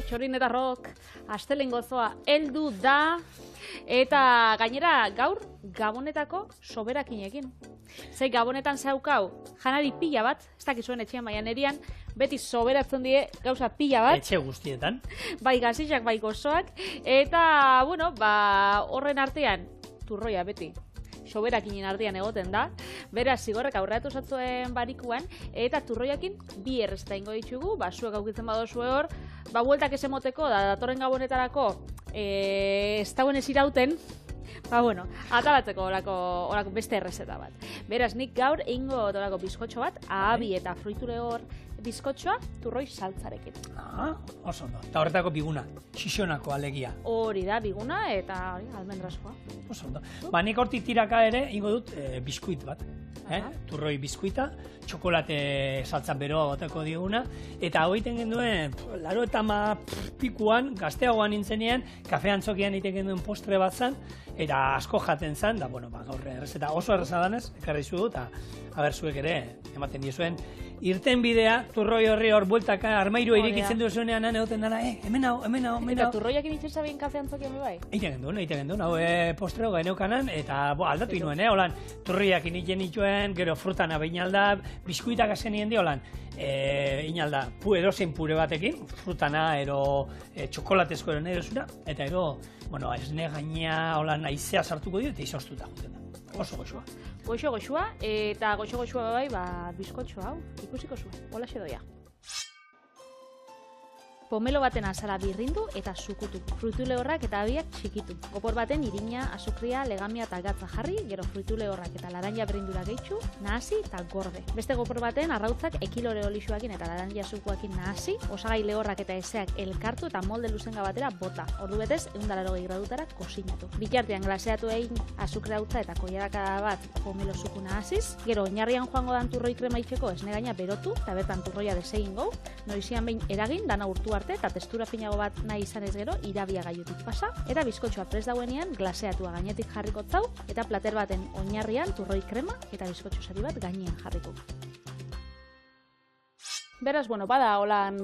Txorin eta Rock, astelehen gozoa heldu da, eta gainera gaur Gabonetako soberakinekin. Zei Gabonetan zaukau, janari pila bat, ez dakizuen etxean baian erian, beti soberatzen die gauza pila bat. Etxe guztietan. Bai gazixak, bai gozoak, eta, bueno, horren artean, turroia beti. Soberakinen artean egoten da, beraz zigorrek aurreatu zatzuen barikuan, eta turroiakin bi errezeta ingo ditugu, zuek aukitzen badozue hor, bueltak ez emoteko, datorren Gabonetarako ez dauen ez irauten, atalatzeko orako beste errezeta bat. Beraz, nik gaur eingo orako bizkotxo bat, ahabi eta fruiture hor bizkotxoa turroi saltzarekin. Oso ondo. Eta horretako biguna, xixonako alegia. Hori da, biguna eta almendraskoa. Oso ondo. Nik hortik tiraka ere ingo dut biskuit bat. Turroi biskuita, txokolate saltza beroa bateko diguna, eta hau iten genduen, laro eta pikuan, gazteagoan nintzenean, kafe antzokian iten genduen postre bat zan, eta asko jaten zan, da, gaur errezeta oso erreza danez, ekarri zu dut, eta haber zuek ere, ematen diezuen, irten bidea, turroi horri hor bueltaka, armairua irikitzen duzunean, egoten dara, hemen hau. Eta turroiak initzen zabien kafe antzokian bai? Eiten genduen, hau postreo gaineukanan, eta aldatu inuen, holan, turroiak initzen nituen, gero frutana bainalda, biskuitak azkenien di, holan, inalda, edozein pure batekin, frutana, ero txokolatezko ero nerozura, eta ero, esne gaina, holan, aizea sartuko dio, eta izoztuta juten da. Oso goxua. Goxua, eta goxua bai, bizkotxo hau, ikusiko zuen, hola xedoia. Pomelo baten azala birrindu eta zukutu. Fruitule horrak eta abiak txikitu. Gopor baten irina, azukria, legamia eta gatza jarri, gero fruitule horrak eta laranja berrindura gehitxu, nahasi eta gorde. Beste gopor baten arrautzak ekilore olixuakin eta laranja zukuakin nahasi, osagai lehorrak eta eseak elkartu eta molde luzenga batera bota. Ordu betez, 180 gradutara kosinatu. Bitartean glaseatu egin azukre hautza eta koiarakada bat pomelo zuku nahasiz, gero oinarrian joango dan turroi krema itxeko esne gaina berotu, eta bertan turroia desegin gau, noizian behin eragin dana urtu arte eta testura finago bat nahi izan ez gero irabia gaiutik pasa, eta bizkotxoa prest dauenean glaseatua gainetik jarriko zau, eta plater baten oinarrian turroi krema eta bizkotxo sari bat gainean jarriko. Beraz, bada holan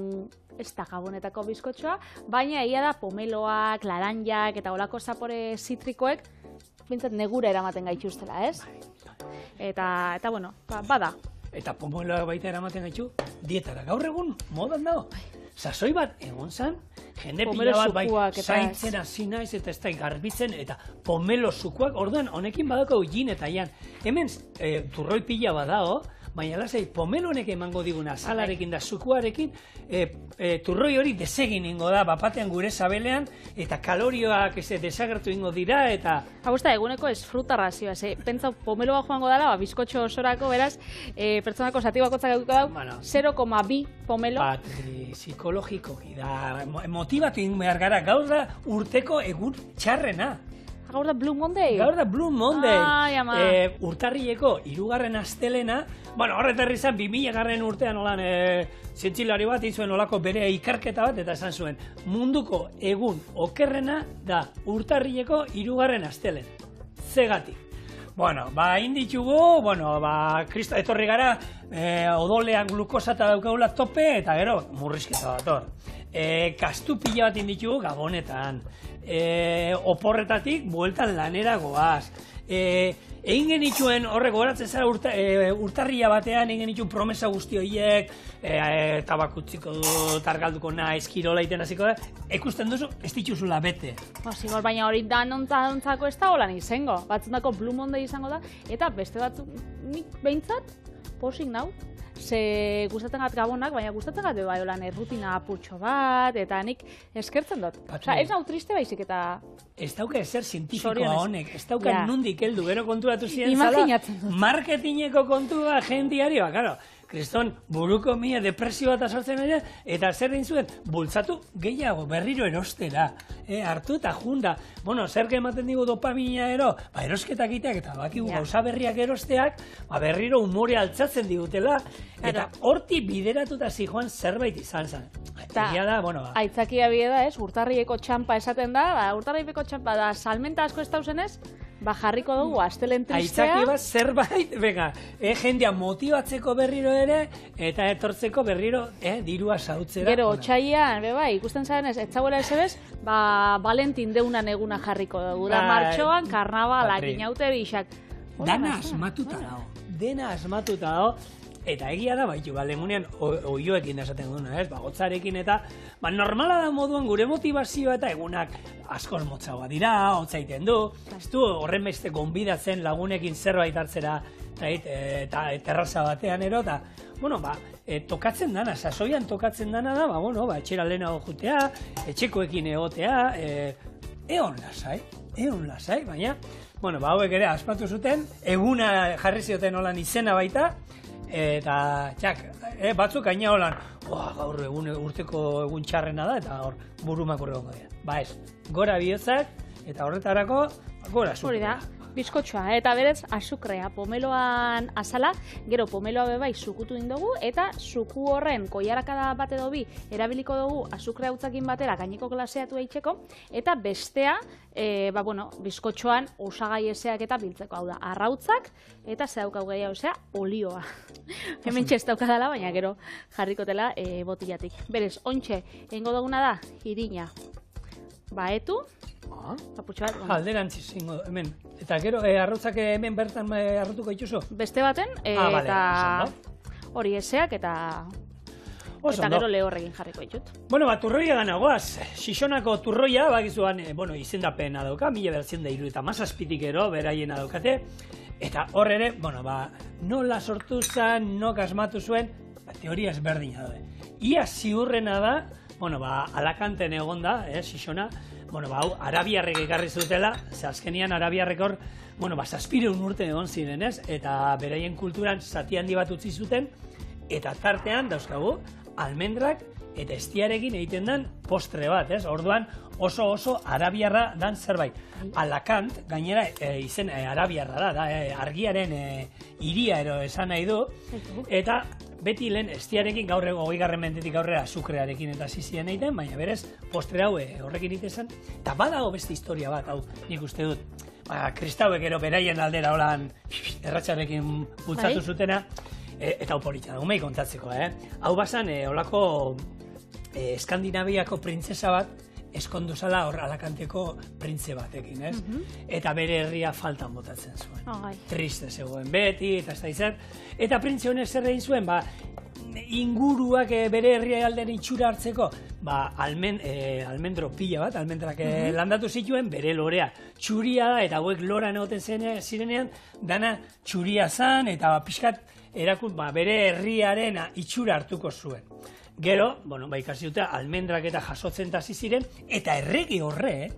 ez da Gabonetako bizkotxoa, baina egia da pomeloak, laranjak eta holako zapore zitrikoek bintzat negura eramaten gaituztela, ez? Eta bada. Eta pomeloak baita eramaten gaitu dietara. Gaur egun modan dago. Sasoi bat egon zan, jende pila bat zaintzen hasi naiz eta ez da garbitzen, eta pomelo zukuak, orduan honekin badako gin eta jan. Hemen turroi pila bat dago, baina lasai pomelo honek emango diguna azalarekin da zukuarekin, turroi hori desegin ingo da, bapatean gure sabelean, eta kalorioak desagertu ingo dira, eta... Hau ez da, eguneko ez fruta razioa, pentsa pomeloa joango dela, bizkotxo osorako, beraz, pertsonako zati bakotzak eduko dau, 0,2 pomelo. Psikologikoki da, motibatu ingo behar gara, gaur da urteko egun txarrena. Gaur da Blue Monday? Gaur da Blue Monday. Urtarrileko 3. astelena, horretarri zen 2000. urtean olan zientzilari bat izuen olako bere ikarketa bat eta esan zuen munduko egun okerrena da urtarrileko 3. astelena. Zegatik. Inditugu, krista etorri gara, odolean glukosata daukagula tope eta gero murrizketa dator. Kastu pila bat inditugu Gabonetan. Oporretatik bueltan lanera goaz. Egin genituen horrek goratzen zara urtarria batean, egin genituen promesa guzti horiek, tabakutziko dut, argalduko naiz, kirola iten hasiko da, ikusten duzu, ez dituzula bete. Zigor, baina hori danontzako ez da holan izango, batzundako Blue Monday izango da, eta beste batzuk nik behintzat posik nau. Ze gustatzen gat Gabonak, baina gustatzen gat bai holan errutina apurtxo bat, eta nik eskertzen dut. Ez nau triste baizik eta... Ez dauka ezer zientifikoa honek, ez dauka nundik heldu, gero konturatu ziren zala, marketingeko kontua jendiarioa, karo. Kriston, buruko mila depresio bat azaltzen ari, eta zer egin zuen, bultzatu gehiago berriro erostera. hartu eta junda. Bueno, zer ematen digu dopamina ero, erosketak iteak eta bakigu gauza berriak erosteak, berriro umore altzatzen digutela, eta horti bideratuta zijoan zerbait izan zen. Aitzakia bide da, urtarrieko txampa esaten da, urtarrieko txampa da, salmenta asko ez dauzenez, jarriko dugu astelen tristea. Aitzaki bat zerbait, venga, jendea motibatzeko berriro ere, eta etortzeko berriro dirua sautzera. Gero, otxaian, ikusten zaren ez txauela ez Valentin deunan eguna jarriko dugu. Da martxoan, karnabalak, inaute bixak. Dana asmatuta dago. Eta egia da, lemunean oioekin esaten duna, gotzarekin eta normala da moduan gure motivazioa eta egunak askoz motzagoa dira, hotzaiten du, ez du horren beste gonbidatzen lagunekin zerbait hartzera eta terraza batean ero, eta, tokatzen dana, sasoian tokatzen dana da, etxera lehenago jutea, etxekoekin egotea, egon lasai, baina, hauek ere aspatu zuten, eguna jarri zioten holan izena baita, eta, batzuk gaina holan, gaur urteko egun txarrena da, eta hor burumak horregongo dira. Ez, gora bihotzak, eta horretarako, gora azukrea. Hori da, bizkotxoa, eta berez, azukrea, pomeloan azala, gero pomeloa bebai zukutu indogu, eta zuku horren koiarakada bat edo bi, erabiliko dugu azukrea utzakin batera gaineko glaseatu eitzeko, eta bestea, bizkotxoan osagai ezeak eta biltzeko, hau da, arrautzak, eta zedaukau gehiago, olioa. Hemen txez daukadala, baina gero jarrikotela botillatik. Berez, ontxe, egingo duguna da, irina, baetu, kaputxo bat. Alderantziz, hemen. Eta gero, arrautzak hemen bertan arrotuko dituzu? Beste baten, eta hori ezeak, eta gero lehorrekin jarriko ditut. Turroia ganagoaz. Xixonako turroia, bakizuan, izendapena dauka, 1970 ero, beraiena daukate. Eta hor ere, nola sortu zen, nok asmatu zuen, teoria ezberdina daude. Ia ziurrena da, Alakanten egon da, Xixona, arabiarrek ekarri zutela, ze azkenian arabiarrek hor, 700 urte egon ziren, eta beraien kulturan zati handi bat utzi zuten, eta tartean dauzkagu, almendrak eta estiarekin egiten den postre bat, Orduan oso arabiarra dan zerbait. Alakant, gainera izen arabiarra da, argiaren hiria ero esan nahi du, eta beti lehen estiarekin gaur 20. mendetik aurrera azukrearekin eta zizien egiten, baina berez postre hau horrekin egiten, eta badago beste historia bat, hau nik uste dut, kristauek ero beraien aldera holan erratxarekin bultzatu zutena, eta hau politxa da, umei kontatzeko, Hau bazan, holako Eskandinaviako printzesa bat, eskondu zala hor Alakanteko printze batekin, Eta bere herria faltan botatzen zuen. Triste zegoen beti, eta ez da izan. Eta printze honek zer egin zuen, inguruak bere herria aldean itxura hartzeko, almendro pila bat, almendrak landatu zituen, bere lorea txuria da, eta hauek loran egoten zirenean, dana txuria zan, eta pixkat bere herriaren itxura hartuko zuen. Gero, ikasi dute, almendrak eta jasotzen hasi ziren, eta errege horrek,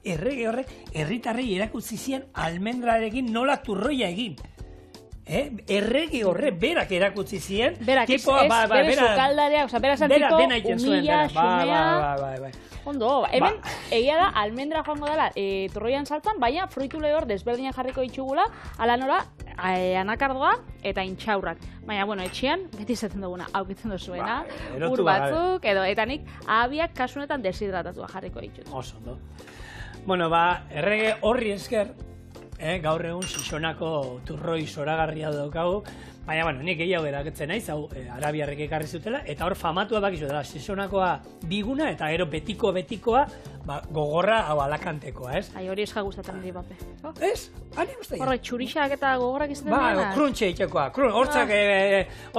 herritarrei erakutsi zien almendrarekin nola turroia egin. Errege horrek berak erakutsi zien. Berak, ez bere sukaldarea, bera zantiko, umila, xumea. Ondo, hemen, egia da, almendra joango dela turroian saltan, baina fruitu lehor desberdinak jarriko ditugula, ala nora, anakardoa eta intxaurrak. Baina, etxean, beti izaten duguna, aukitzen duzuena, ur batzuk, eta nik abiak kasunetan deshidratatua jarriko ditut. Oso, ondo. Errege horri esker, gaur egun Xixonako turroi zoragarria daukagu, baina, nik gehiago eraketzen naiz, hau arabiarrek ekarri zutela, eta hor famatua bakizu dela, Xizonakoa biguna, eta gero betikoa, gogorra hau Alakantekoa, ez? Hori eska gustatzen dira, bape. Ez? Ani guztai? Horre, txurixak eta gogorrak izaten dira? Kruntxe itxekoa, hortzak,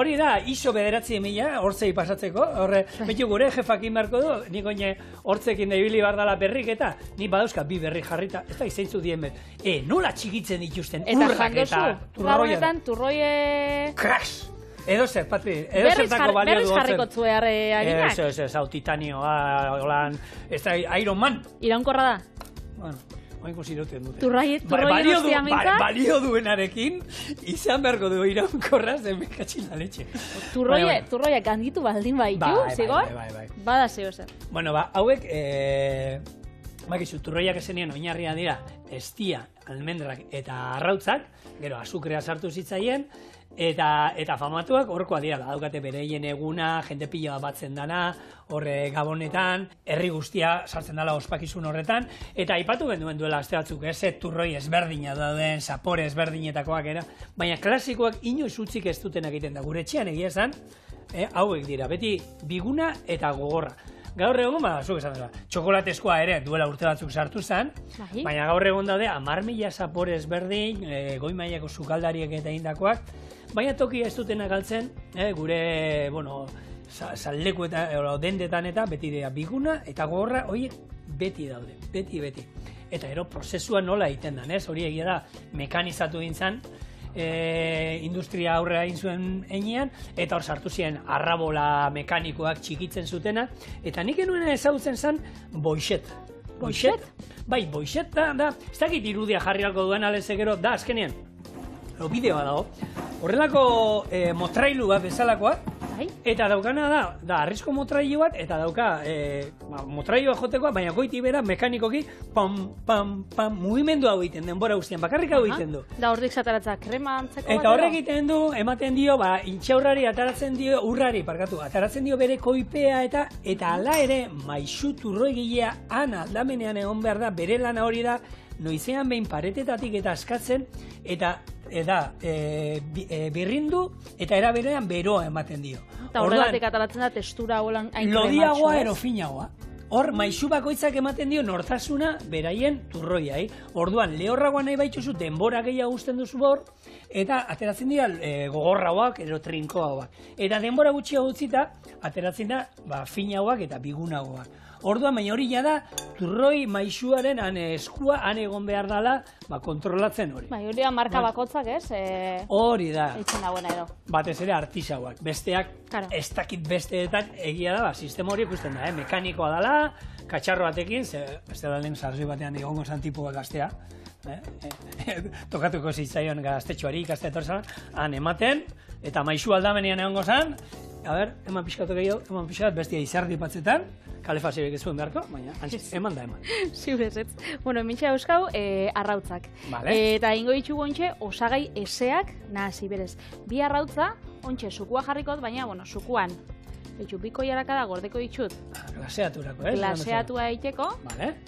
hori da, iso 9.000, hortzei pasatzeko, horre, betu gure jefakin beharko du, nik oine hortzekin da ibili bardala berrik, eta nik badauzka bi berrik jarrita, ez da izaitzu dien bet, nola txikitzen dituzten urrak eta turroia. Turroie... Crash! Edo zer, Patri, edo zertako balio du. Berriz jarriko zue aginak? Ez, hau titanioa, holan, ez da, Iron Man. Iraunkorra da? Oin kusiruten dute. Turroie guztia mintza? Balio duenarekin, izan beharko du iraunkorra, zen bekatxin aletxe. Turroia ganditu baldin baitu, zigor? Bada zeo zer. Hauek, Bakizu, turroiak esenien oinarria dira estia, almendrak eta arrautzak, gero azukrea sartu zitzaien, eta famatuak horkoa dira, daukate bereien eguna, jende pila batzen dana, horre gabonetan, herri guztia sartzen dela ospakizun horretan, eta aipatu genduen duela aste batzuk, turroi ezberdina dauden, zapore ezberdinetakoak era, baina klasikoak inoiz utzik ez dutenak egiten da, gure etxean egia esan, hauek dira, beti biguna eta gogorra. Gaur egun, zuk esan dela, txokolatezkoa ere duela urte batzuk sartu zen, baina gaur egun daude 10.000 zapore ezberdin, goi mailako sukaldariek eta indakoak, baina toki ez dutena galtzen, gure, salleku eta dendetan eta beti dira biguna eta gogorra, horiek beti daude, beti. Eta ero prozesua nola egiten den, hori egia da mekanizatu dintzen, industria aurrera egin zuen enean, eta hor sartu ziren arrabola mekanikoak txikitzen zutena, eta nik enuen ezagutzen zen boixet. Boixet? Bai, boixet da, ez dakit irudia jarri alko duen alezekero, da azkenean, bideoa dago, horrelako motrailu bat bezalakoa, eta daukana da arrizko motrailu bat, eta dauka motrailua jotekoa, baina goiti bera mekanikoki pam, mugimendu hau egiten denbora guztian, bakarrik hau egiten du. Da horrik zataratza krema antzeko bat? Eta horrek egiten du, ematen dio, intxaurrari ataratzen dio bere koipea eta ala ere maisu turroigilea aldamenean egon behar da, bere lana hori da, noizean behin paretetatik eta askatzen, eta birrindu eta eraberean beroa ematen dio. Eta horregatik ataratzen da testura holan hain krematxo, lodiagoa ero finagoa. Hor, maisu bakoitzak ematen dio nortasuna beraien turroiai. Orduan, lehorragoa nahi baituzu, denbora gehiago guzten duzu hor, eta ateratzen dira gogorrauak, ero trinkoagoak. Eta denbora gutxiago utzita, ateratzen da finagoak eta bigunagoak. Orduan, baina hori da, turroi maisuaren eskua han egon behar dela kontrolatzen hori. Bai, hori da marka bakotzak, ez? Hori da. Eitzen dagoena edo. Batez ere artisauak. Besteak, ez dakit besteetan egia da, sistema hori ikusten da, mekanikoa dela, katxarro batekin, beste da lehen sarri batean egongo zan tipu bat gaztea, tokatuko zitzaion gaztetxoari ikastea etorzen, han ematen, eta maisu aldamenean egongo zan, eman pixkatu gehiago, eman pixkat bestia izardi batzetan, kalefaziorik ez zuen beharko, baina eman da eman. Ziurez ez. Bueno, mintxa euskau, arrautzak. Eta ingo ditugu ontxe, osagai eseak nahasi berez. Bi arrautza, ontxe, sukua jarrikot, baina, sukuan. Biko jarakada gordeko ditut. Glaseaturako, eh? Glaseatua egiteko.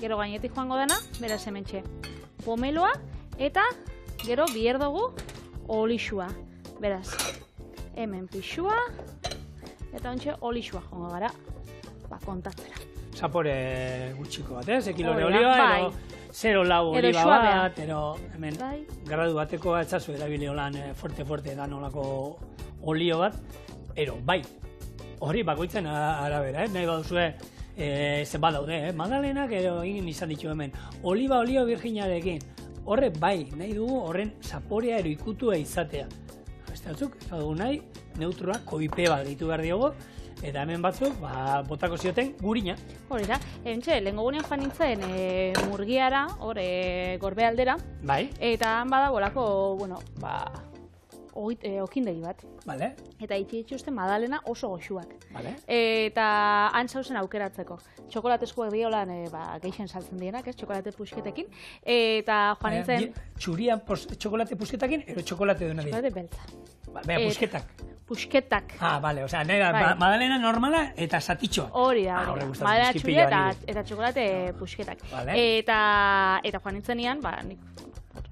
Gero gainetik joango dena, beraz hementxe. Pomeloa, eta gero biher dugu olixua. Beraz, hemen pixua, eta ontxe olixua joango gara. Kontatzera. Zapore gutxiko bat, ekilore olioa, ero 0,4 oliba bat, ero hemen gradu bateko etzazu erabili holan fuerte da nolako olio bat, ero bai, hori bakoitzen arabera, nahi baduzue zenbat daude, magdalenak ero egin izan ditu hemen, oliba olio virginarekin, horre bai, nahi dugu horren zaporea ero ikutua izatea. Beste batzuk, ez badugu nahi, neutroa, koipe bat ditu behar diogo, eta hemen batzuk, botako zioten gurina. Hori da, lehenko gunean joan nintzen murgiara, gorbe aldera, eta han bada bolako, okindegi bat. Eta itxusten madalena oso goxuak. Eta han zauzen aukeratzeko. Txokolatezkoak diolan geixen saltzen dienak, txokolate puxketekin. Eta joan nintzen... Txurian txokolate puxketakin, ero txokolate duna dira? Txokolate beltza. Bea, puxketak. Pusketak. Bale, osea, madalena normala eta satitxoa. Hori da, madalena txuria eta txokolate pusketak. Eta joan nintzen nian, nik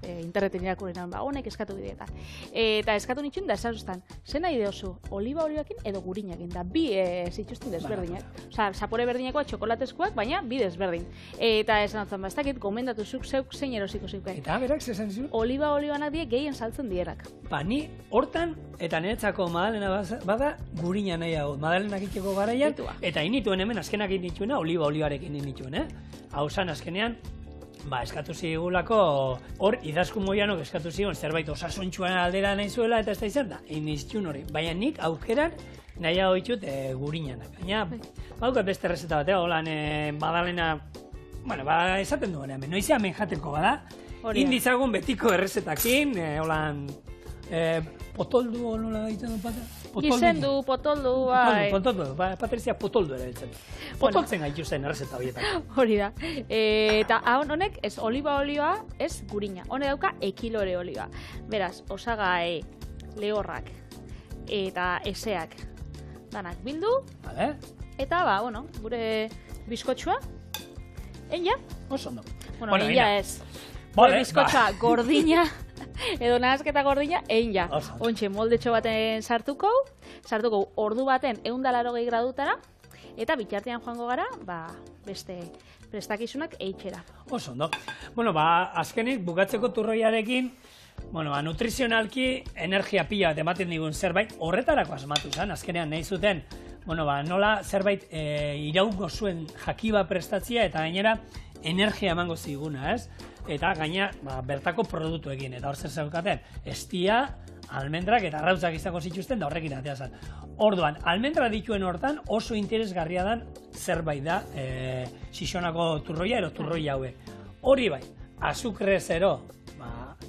interneten irakurri nahan, honek eskatu bideetan. Eta eskatu nitxun da esazustan, zen nahi deozu, oliba olioakin edo gurinakin, da bi zituzten desberdinak. Osa, zapore berdinekoa txokolatezkoak, baina bi desberdin. Eta esan dutzen, ez dakit, gomendatu zuk zeuk zein erosiko zeuken. Eta berak, zesan zizu? Oliba olioanak die gehien saltzen dierak. Ni hortan, eta niretzako madalena bada, gurina nahi hau. Madalenak itxeko garaian, eta inituen hemen, azkenak inituena, oliba olioarekin inituen, Hau zan, azkenean, eskatu zigulako, hor, idazku moianok eskatu zigun, zerbait osasuntxuan aldera nahi zuela, eta ez da izan da, iniztun hori. Baina nik aukeran nahi hau ditut gurinanak. Baina, badukat beste rezeta batea, holan, badalena, esaten duen hemen, noizean hemen jateko bada, indizagun betiko errezetakin, holan, potoldu nola egiten du pata? Izendu, potoldu, bai. Potoldu, Patrizia potoldu ere ditzen. Potoltzen gaitu zen errezeta horietan. Hori da. Eta honek ez oliba olioa, ez gurina. Honek dauka ekilore olioa. Beraz, osagai lehorrak eta eseak danak bildu. Vale. Eta, gure bizkotxua. Eina? Oso ondo. Eina ez. Gure bizkotxua gordina. Edo nahazketa gordina, egin ja. Ontxe, moldetxo baten sartuko ordu baten 180 gradutara, eta bitartean joango gara, beste prestakizunak eitxera. Oso, ondo. Azkenik, bukatzeko turroiarekin, nutrizionalki energia pila bat ematen digun zerbait, horretarako asmatu zen, azkenean nahi zuten, nola zerbait iraungo zuen jakiba prestatzia, eta gainera energia emango ziguna, ez? Eta gaina bertako produktuekin, eta hor zer zeukaten, estia, almendrak eta arrautzak izango zituzten, da horrekin atea zen. Orduan, almendra dituen hortan oso interesgarria dan zerbait da Xixonako turroia ero turroia hauek. Hori bai, azukre zero,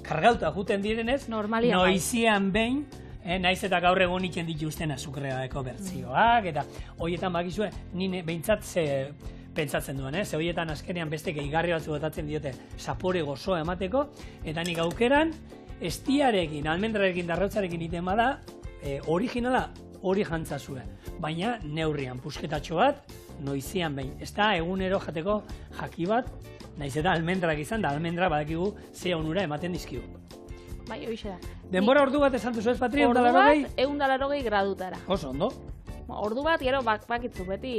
kargauta juten direnez, noizian behin, naiz eta gaur egun itzen dituzten azukreako bertzioak, eta horietan bakizue, nire behintzat pentsatzen duen, ze horietan azkenean beste gehigarri batzu botatzen diote sapore gozoa emateko, eta nik aukeran, estiarekin, almendrarekin, darrautzarekin iten bada, originala hori jantzazue. Baina neurrian, pusketatxo bat, noizian behin. Ez da egunero jateko jaki bat, naiz eta almendrak izan, da almendra badakigu ze onura ematen dizkigu. Bai, hoxe da. Denbora ordu bat esan duzu ez, Patri? Ordu bat, 180 gradutara. Oso, ondo? Ordu bat, gero bakitzu, beti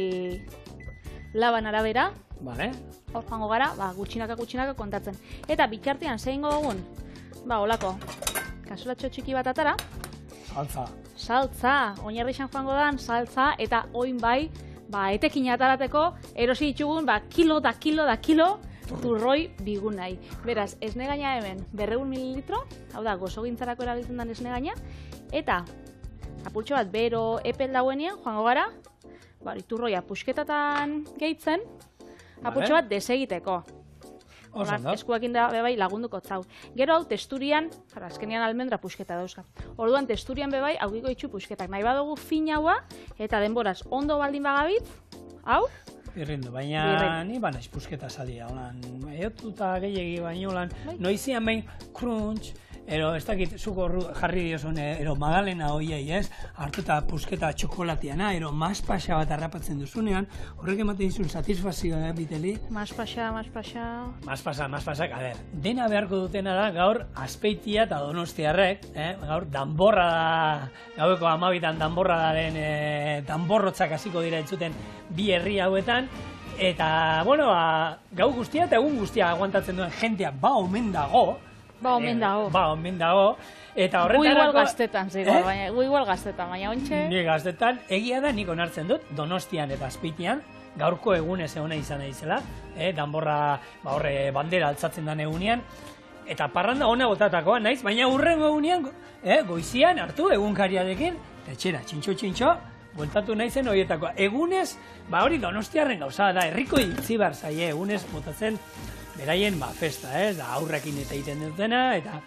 laban arabera. Vale. Hor joango gara, gutxinaka kontatzen. Eta bitartean zein gogun, olako, kasulatxo txiki bat atara. Saltza, oinarrixan joango dan, saltza, eta oin bai, etekin atarateko, erosi ditugun, kilo da kilo, turroi bigun nahi. Beraz, esne gaina hemen, 200 mililitro, hau da, gozogintzarako erabiltzen den esne gaina, eta, apurtxo bat, bero epel dauenean, joango gara, turroia pusketatan gehitzen, apurtxo bat desegiteko. Eskuekin da bebai lagunduko zau. Gero hau testurian, azkenian almendra pusketa dauzka. Orduan testurian bebai augiko itxu pusketak. Nahi badugu fin haua eta denboraz ondo baldin bagabitz, hau? Irrindu, baina ni banaiz pusketa salia, eotuta gehiagi baino noizian behin crunch, ero ez dakit zuko jarri diozun, ero magdalena hoiei ez, hartuta pusketa txokolatiana, ero maspasa bat harrapatzen duzunean, horrek ematen dizun satisfazioa biteli. Maspasa. Maspasa, dena beharko dutena da gaur Azpeitia eta Donostiarrek, gaur danborra da, gaueko 12an danborra daren danborrotzak hasiko dira entzuten bi herri hauetan, eta, gau guztia eta egun guztia aguantatzen duen jentea omen dago, eta horretarako... Igual gaztetan, igual gaztetan, baina ontxe... Ni gaztetan, egia da nik onartzen dut, Donostian eta Azpeitian, gaurko egunez eguna izan izela, danborra bandera altzatzen den egunean, eta parranda ona botatakoa naiz, baina hurrengo egunean, goizian hartu egunkariarekin, etxera, txintxo, bueltatu naizen horietakoa. Egunez, hori Donostiarren gauza da, herriko itzibar zaie, egunez botatzen, beraien festa, aurrekin eta egiten dutena, eta,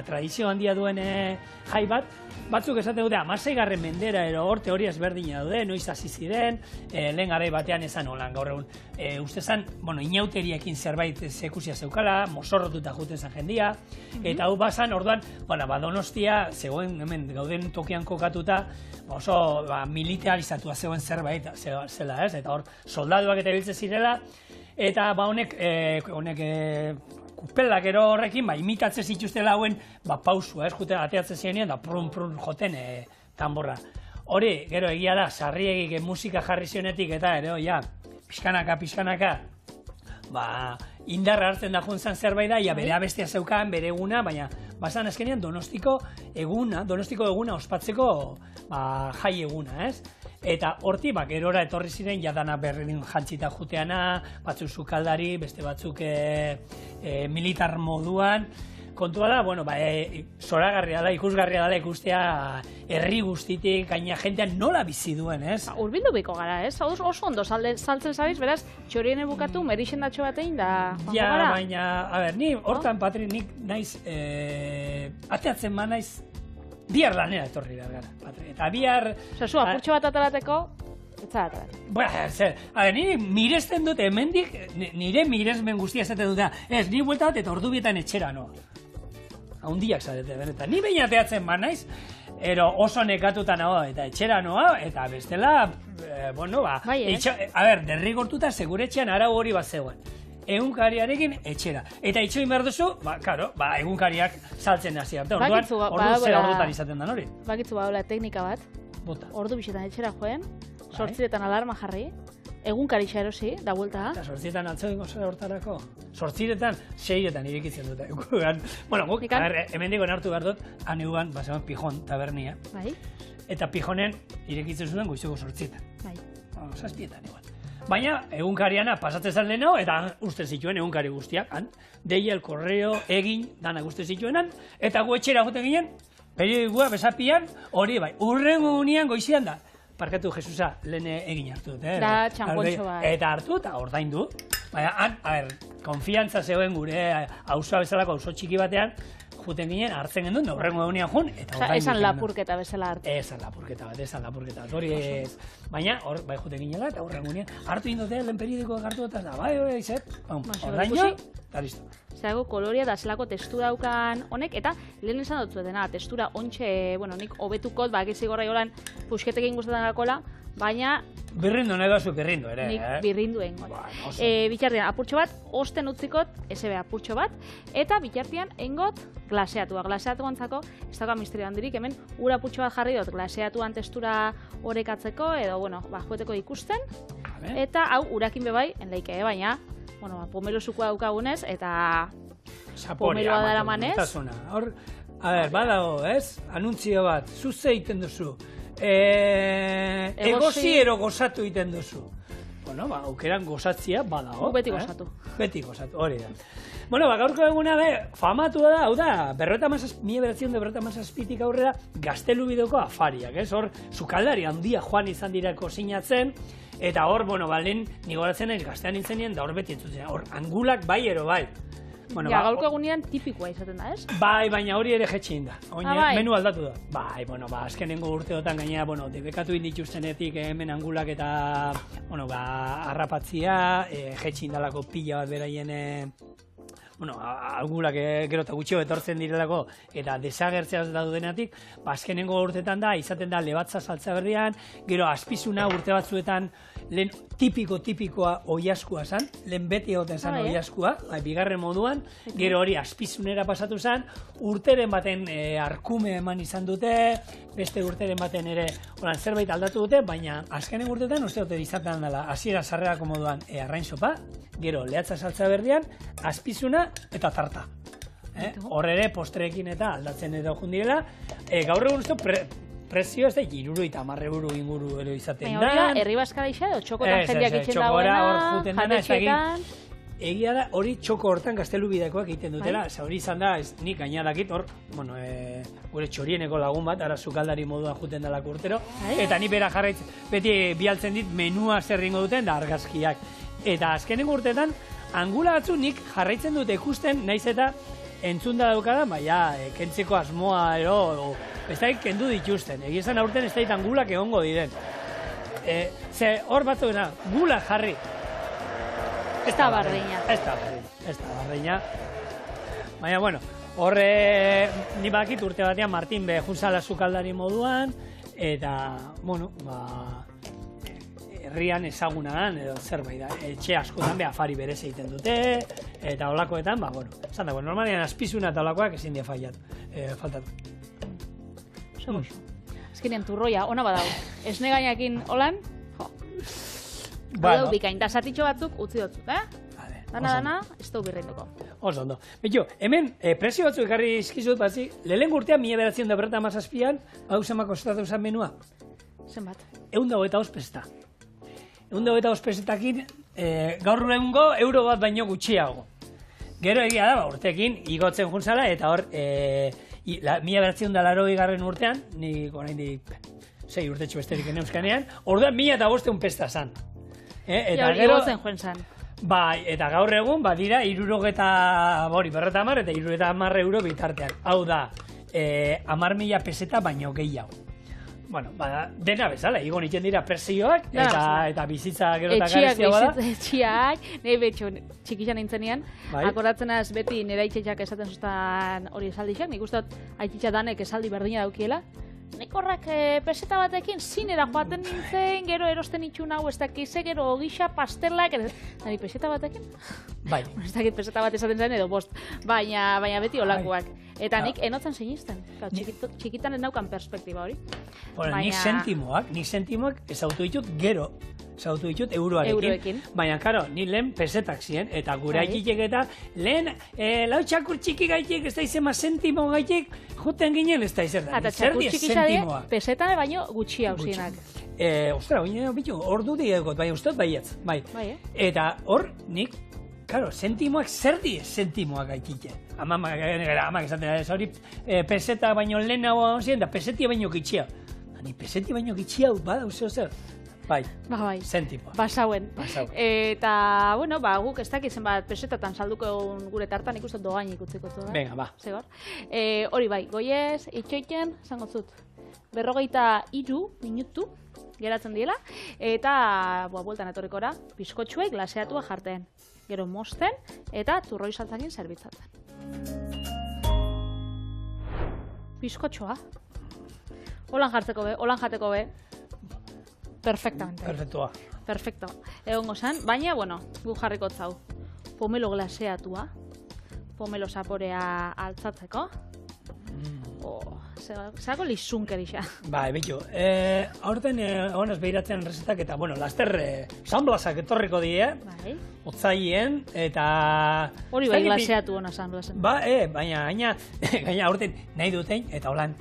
tradizio handia duen jai bat, batzuk esaten dute, 16. mendera, orte hori ezberdina daude, noiz hasi ziren, lehen garai batean esan holan gaur egun. Uste zan, inauteriekin zerbait zekusia zeukala, mozorrotuta juten zan jendia, eta hau bazan, orduan, Donostia, zegoen hemen gauden tokian kokatuta, oso militarizatua zegoen zerbait zela, eta hor, soldaduak eta biltze zirela, eta honek kupelak ero horrekin, imitatzen zituztela hauen pausua, juten ateatzen zirenean, da prun joten tamborra. Hori, gero egia da, sarriegik musika jarri zionetik, eta pixkanaka, indarra hartzen da juntzan zerbait da, bere abestia zeukan, bere eguna, baina bazan azkenean Donostiko eguna ospatzeko jai eguna, ez? Eta horti, gerora etorri ziren, jadana berrin jantzita juteana, batzuk sukaldari, beste batzuk militar moduan. Kontua da, zoragarria da, ikusgarria dela ikustea herri guztitik, gaina jentean nola bizi duen, ez? Urbildu biko gara, ez? Oso ondo saltzen zabiz, beraz, txorien bukatu, merixendatxo batein da... Ja, baina, ni hortan, Patri, nik naiz, ateatzen naiz bihar lanera etorri behar gara, Patri. Eta bihar... Osa, zu apurtxo bat atarateko, etza atarat. Nire miresten dute, hemendik, nire miresmen guztia esaten dute, ez, ni buelta bat eta ordu bietan etxera noa. Haundiak zarete, benetan. Ni behin ateatzen ba naiz, ero oso nekatuta nagoa, eta etxera noa, eta bestela, derrigortuta seguretxean arau hori bat zegoen. Egunkariarekin etxera. Eta itxoin behar duzu, egunkariak saltzen hasi arte. Ordu zer ordutan izaten da hori. Bakitzu teknika bat. Bota. Ordu bixetan etxera joen, 8etan alarma jarri, egunkarixa erosi, da buelta. Eta 8etan atzoingo zera hortarako. 8etan, 6etan irekitzen dute. Bueno, guk, hemen digo nartu behar dut, aneugan, basean Pijon tabernia. Bai. Eta Pijonen irekitzen zuen goizeko 8etan. Bai. 7etan igual. Baina, egunkariana pasatzen zen lehenago, eta uste zituen egunkari guztiak, deia, el correo, egin, danak uste zituenan, eta gu etxera joten ginen, periodikoa besapian, hori bai, urrengo unian goizian da. Parkatu Jesusa, lehen egin hartu dut, Da, txangontxo bat. Eta hartu, eta ordaindu. Baina, konfiantza zegoen gure auzoa bezalako auzo txiki batean, juten ginen, hartzen genuen, horrengo egunean jun, eta ordaindu. Esan lapurketa bezala hartu. Esan lapurketa bat. Hori ez. Baina, bai juten ginela, eta horrengo egunean, hartu indute, lehen periodikoak hartu dut, eta bai, zet, ordaindu, eta listo. Zerago koloria da zelako testura daukan honek, eta lehen esan dut zuetena, testura ontxe, nik hobetukot, egizi gorra jolan pusketekin guztetan gakola, baina... Birrindu nahi bazu birrindu ere, Nik birrindu engot. Bitartian, apurtxo bat, osten utzikot, SB apurtxo bat, eta bitartian engot glaseatua. Glaseatu gontzako, ez dagoa misterio handirik, hemen ura apurtxo bat jarri dut glaseatuan testura horrekatzeko, edo, joeteko ikusten, eta hau urakin bebai, enleike, baina, pomelosukoa daukagunez, eta pomeloa dara manez. Hor, badago, ez? Anuntzio bat, zuze egiten duzu. Egoziero gozatu egiten duzu. Aukeran gozatzia badago. Beti gozatu. Beti gozatu, hori da. Gaurko eguna famatu da, hau da, 1957 aurrera Gaztelu bideko afariak, ez? Hor, sukaldari handia joan izan dira kozinatzen, eta hor, lehen nigoratzen naiz gaztean nintzen nien, da hor beti entzutzen. Hor, angulak bai ero bai. Gaurko egunean tipikoa izaten da, ez? Bai, baina hori ere jetxin da. Menu aldatu da. Bai, azkenengo urteotan gainera, debekatu indituztenetik hemen angulak eta, harrapatzia, jetxin dalako pila bat beraien, angulak gero eta gutxio etortzen direlako, eta desagertzea da dudenatik, azkenengo urteetan da, izaten da lebatza saltza berdian, gero azpizuna urte batzuetan, lehen tipikoa oiaskua zan, lehen beti egoten zan oiaskua, bigarren moduan, gero hori azpizunera pasatu zan, urteren baten arkume eman izan dute, beste urteren baten ere zerbait aldatu dute, baina azkenen urteetan uste dute izaten dela, hasiera sarrerako moduan arrain sopa, gero lehatza saltza berdian, azpizuna eta tarta. Hor ere postreekin eta aldatzen edo jundirela, gaur egun uste prezio ez da, 70 euro inguru ero izaten da. Hori da, herri baskara isa edo txokotan jendeak itzen dagoena, jatexetan. Egia da, hori txoko hortan Gaztelu bidekoak egiten dutela, hori izan da, nik gainadakit, hor, gure txorieneko lagun bat, ara sukaldari moduan juten dalako urtero, eta ni bera jarraitz, beti bialtzen dit menua zerringo duten da argazkiak. Eta azkenengo urteetan, angula batzu nik jarraitzen dute ikusten, naiz eta entzunda daukadan, kentzeko asmoa ero, ez da kendu dituzten. Egia esan aurten ez da angulak egongo diren. Ze hor batzukena, gula jarri. Ez da bardina. Ez da bardina. Baina, horre, ni bakit urte batean Martin Junzala sukaldari moduan, eta, herrian ezagunan edo zerbait da. Etxe askotan afari berez egiten dute, eta holakoetan, esan dago, normalian azpizuna eta holakoak ezin dia faltatu. Azkenean turroia, ona badau. Esne gainakin holan, bikain, da zatitxo batzuk utzi dotzut, Dana, ez dugu birrinduko. Oso ondo. Betxo, hemen prezio batzuk ekarri izkizut batzi, lehen urtean 1997an, hau zemako estatu zen menua? Zenbat? 125 peseta. 125 pesetakin, gaur egungo euro bat baino gutxiago. Gero egia da, urtekin, igotzen juntzala, eta hor, 1980 urtean, nik oraindik 6 urtetxo besterik eneuzkanean, orduan 1500 pesta zan. Eta igotzen joen zan. Bai, eta gaur egun, dira, 70 eta 70 euro bitartean. Hau da, 10.000 peseta baino gehiago. Bueno, dena bezala, igo nintzen dira presioak, eta bizitza gero eta gareztia bada. Etxiak, nahi betxo, txikixan nintzenean, akordatzen az beti nire aitxetxak esaten zuztan hori esaldixak, nik uste aitxetxa danek esaldi berdina daukiela. Nik horrak peseta batekin zinera joaten nintzen, gero erosten itxun hau, ez dakize, gero ogisa, pastelak, nari peseta batekin? Bai. Ez dakit peseta bat esaten zen edo bost, baina beti olakoak. Eta nik enotzen sinisten, txikitan ez naukan perspektiba hori. Bueno, nik sentimoak ezautu ditut gero, ezautu ditut euroarekin. Baina, karo, ni lehen pesetak ziren, eta gure aikitek eta lehen lau txakur txiki gaitik, ez da izema sentimo gaitik, juten ginen ez da izer da. Eta txakur txiki zade, pesetan baino gutxi hauzienak. Ostra, ordu diegot, baina usteot baietz, bai. Eta hor, nik, karo, sentimoak zer die sentimoak gaitike. Amak esaten da, hori peseta baino lehen hau ziren, da pesetia baino gitxia. Ni pesetia baino gitxia bada, zer. Bai, sentimoa. Basauen. Eta, bueno, guk ez dakizen bat pesetatan salduko egun gure tartan ikusten dogain ikutzeko zu. Venga, ba. Zegor. Hori bai, goiez, itxoiten, zango zut, 43 minutu geratzen diela, eta, bueltan etorrikora, bizkotxuek glaseatua jarten. Gero mosten, eta turroi saltzakin zerbitzatzen. Bizkotxoa. Holan jateko be. Perfectamente. Perfectoa. Perfecto. Egongo zen, baina, bueno, gu jarriko zau. Pomelo glaseatua. Pomelo zaporea altzatzeko. Zerako lizunkerisa. Ba, ebitu. Aurten, honez behiratzen rezetak eta, bueno, laster sanblazak etorriko die. Bai. Otzaien, eta... Hori bai glaseatu hona sanblazen. Ba, baina aurten nahi duten, eta holan,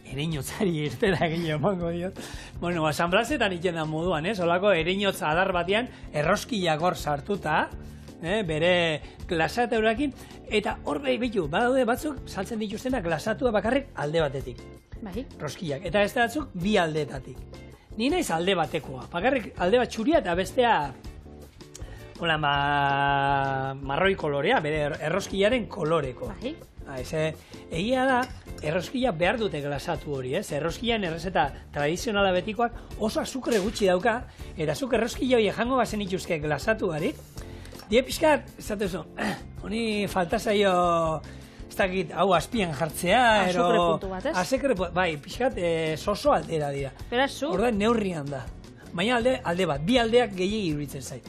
ereinotzari irtera egin emango diot. Bueno, sanblazetan iten da moduan, holako ereinotz adar batean, erroskilak hor sartuta, bere glasateurakin, eta hor behitu, badaude batzuk saltzen dituztenak glasatua bakarrik alde batetik. Bai. Roskillak, eta ez batzuk bi aldeetatik. Ni naiz alde batekoa, bakarrik alde bat txuria eta bestea hola, marroi kolorea, bere erroskillaren koloreko. Bai. Egia da, erroskilla behar dute glasatu hori, erroskillan errezeta tradizionala betikoak oso azukre gutxi dauka, eta zuk erroskilla hori jango bazen ituzke glasatu barik, die pixkat, ez datezu, honi falta zaio, ez dakit, hau azpian jartzea, azukre puntu bat, ez? Azukre, bai, pixkat, soso aldera dira. Beraz, zu? Orduan neurrian da. Baina alde bat, bi aldeak gehiagi iruditzen zait.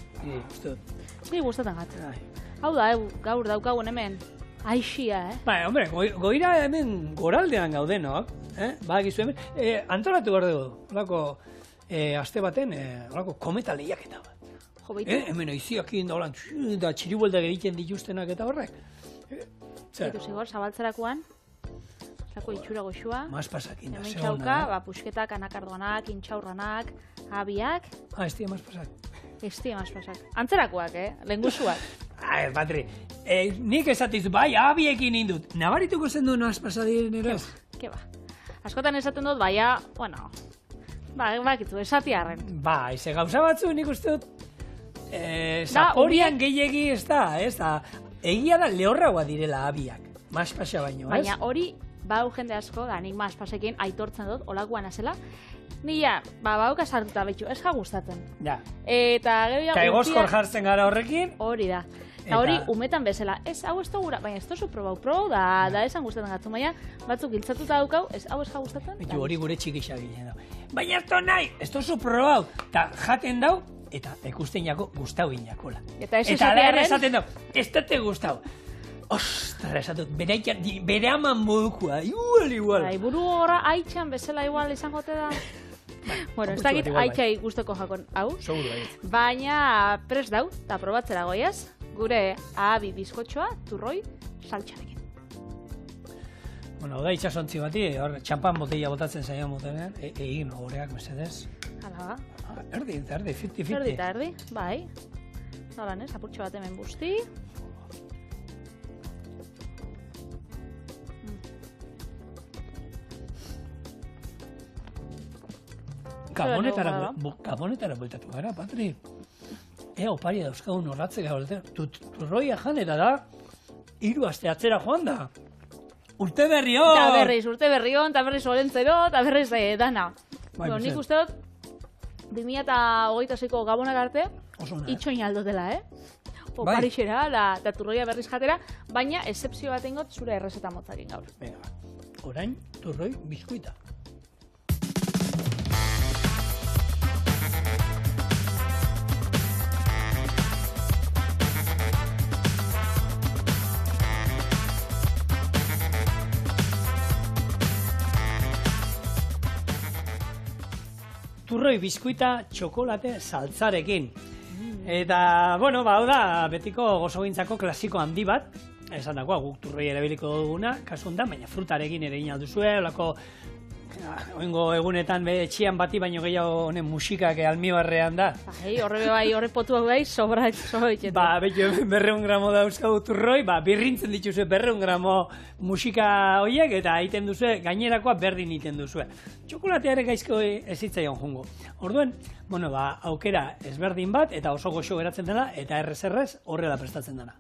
Ni gustatzen gatzen. Hau da, gaur daukagun hemen, aixia, Bai, hombre, goira hemen goraldean gaudenok, badakizu hemen, antolatu behar dugu, holako, aste baten, holako kometa lehiaketa bat. Jo, baitu? Hemen aiziak egin da holan, da txiribueltak egiten dituztenak eta horrek. Baitu zigor, zabaltzerakoan, zako itxura goxua. Mas pasakin da, hemen txauka, pusketak, anakardoanak, intxaurranak, abiak. Ez dira mas pasak. Ez dira mas pasak. Antzerakoak, lehengusuak. Patri, nik esatizu, bai, abiekin indut. Nabarituko zen duen mas pasadiren eraz? Ke ba. Askotan esaten dut, baina, bueno, bakitzu, esatiarren. Ba, eze gauza batzu nik uste dut, zaporian gehiegi ez da, egia da lehorragoa direla abiak, maspasa baino, ez? Baina hori, bau jende asko, da nik maspasekin aitortzen dut, olakoan azela, nila, bauka sartuta betxu, ez ja gustatzen. Ja. Eta gero ja... Eta egozkor jartzen gara horrekin. Hori da. Eta hori, umetan bezala, ez hau ez da gura, baina ez tozu probau, da esan gustatzen gatzu, baina batzuk giltzatuta daukau, ez hau ez ja gustatzen. Betu hori gure txikisa ginen da. Baina ez to nahi, ez tozu probau, eta jaten dau, eta ikusten jako gustau inakola. Eta ez esatearen... esaten dau, ez dute gustau. Ostra, esatut, bere aman modukua, igual. Buru horra haitxan bezala igual izango te da. Bueno, ez dakit haitxai guztoko jakon hau. Seguro, baina prest dau, eta probatzera goiaz, gure ahabi bizkotxoa, turroi, saltxarekin. Bueno, da itxasontzi bati, hor, txampan botella botatzen zaila motenean, egin horeak, mesedez. Hala ba. Erdi, 50-50. Erdi eta erdi, bai. Zalan, apurtxo bat hemen busti. Gabonetara bueltatu gara, Patri. Opari dauzkagun horratze gaur. Turroia jan eta da, 3 aste atzera joan da. Urte berri hon! Eta berriz, urte berri hon, eta berriz olentzero, eta berriz dana. Nik uste dut, 2026ko Gabonak arte, itxoin aldo dela, Parixera, da turroia berriz jatera, baina excepzio bat ingot zure errezeta motzakin gaur. Venga, orain turroi bizkuita. Turroi bizkuita txokolate saltzarekin. Eta, bueno, hau da, betiko gozogintzako klasiko handi bat, esan dagoa, guk turroi erabiliko duguna, kasu da, baina frutarekin ere inalduzue, olako, oingo egunetan etxian bati baino gehiago honen musikak almibarrean da. Horre potuak bai, sobra itxetu. Betio 200 gramo dauzkagu turroi, birrintzen dituzue 200 gramo musika horiek, eta egiten duzue, gainerakoa berdin egiten duzue. Txokolatea ere gaizko ezitzaion jungo. Orduen, aukera ezberdin bat, eta oso goxo geratzen dela, eta errez horrela prestatzen dela.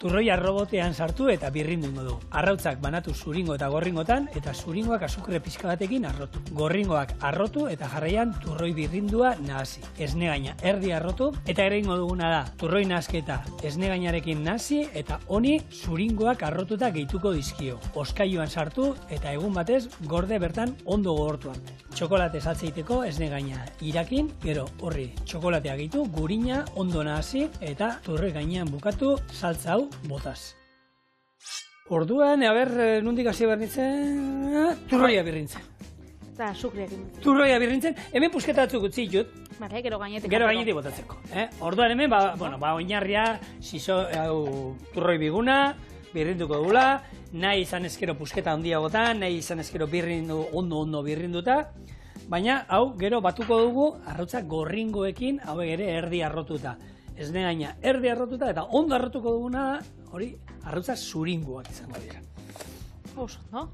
Turroia robotean sartu eta birrindu ingo du. Arrautzak banatu zuringo eta gorringotan, eta zuringoak azukre pixka batekin arrotu. Gorringoak arrotu eta jarraian turroi birrindua nahasi. Esnegaina erdi arrotu, eta ere ingo duguna da. Turroi nahasketa esnegainarekin nahasi, eta honi zuringoak arrotuta gehituko dizkio. Oskailuan sartu, eta egun batez gorde bertan ondo gogortuan. Txokolate saltzeiteko esnegaina irakin, gero horri txokolatea gehitu, gurina ondo nahasi, eta turroi gainean bukatu saltza hau botaz. Orduan, nondik hasi bernitzen, turroia birrintzen. Eta azukriakin. Turroia birrintzen, hemen pusketa batzuk utzi ditut. Gero gainetik. Gero gainetik botatzeko. Orduan hemen, oinarria, turroi biguna, birrinduko dugula, nahi izan ezkero pusketa handiagotan, nahi izan ezkero ondo birrinduta, baina hau gero batuko dugu arrautzak gorringoekin, hau ere erdi arrotuta. Esnegaina erdi arrotuta, eta ondo arrotuko duguna, hori arrautza zuringoak izango dira. Oso, no?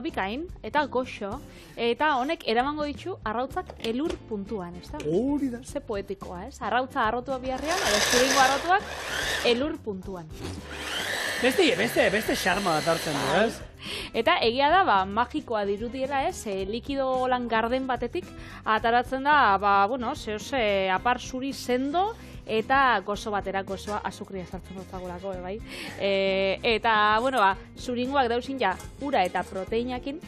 Bikain, eta goxo, eta honek eramango ditu arrautzak elur puntuan, ez da? Hori da. Ze poetikoa, ez? Arrautza arrotua biharrian, edo zuringo arrotuak elur puntuan. Beste xarma bat hartzen du, ez? Eta egia da, magikoa dirudiela, ez? Likido lan garden batetik ataratzen da, zehose apar zuri sendo, eta gozo batera, gozoa azukria sartzen dutagulako, bai? Eta, zuringoak dauzin ja, ura eta proteinakin,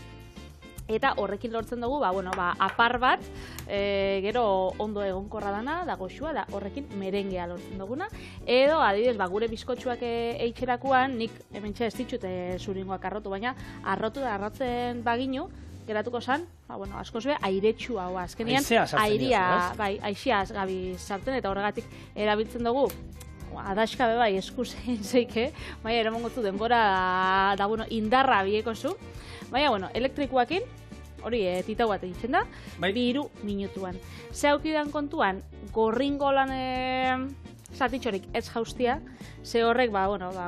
eta horrekin lortzen dugu, apar bat, gero ondo egonkorra dana, da goxua, da horrekin merengea lortzen duguna. Edo, adibidez, gure bizkotxuak eitxerakuan, nik hementxe ez ditut zuringoak arrotu, baina arrotu da arratzen baginu, geratuko zan, askoz be, airetsu hau, azkenean, airia, aixia gabi sartzen, eta horregatik erabiltzen dugu, adaxka be bai, eskusen zeike, baina ere mongotu denbora, indarra bieko zu, baina, elektrikoakin, hori, titau bat egiten da, 2 minutuan. Ze aukidan kontuan, gorringo lan zatitxorik ez jaustia, ze horrek,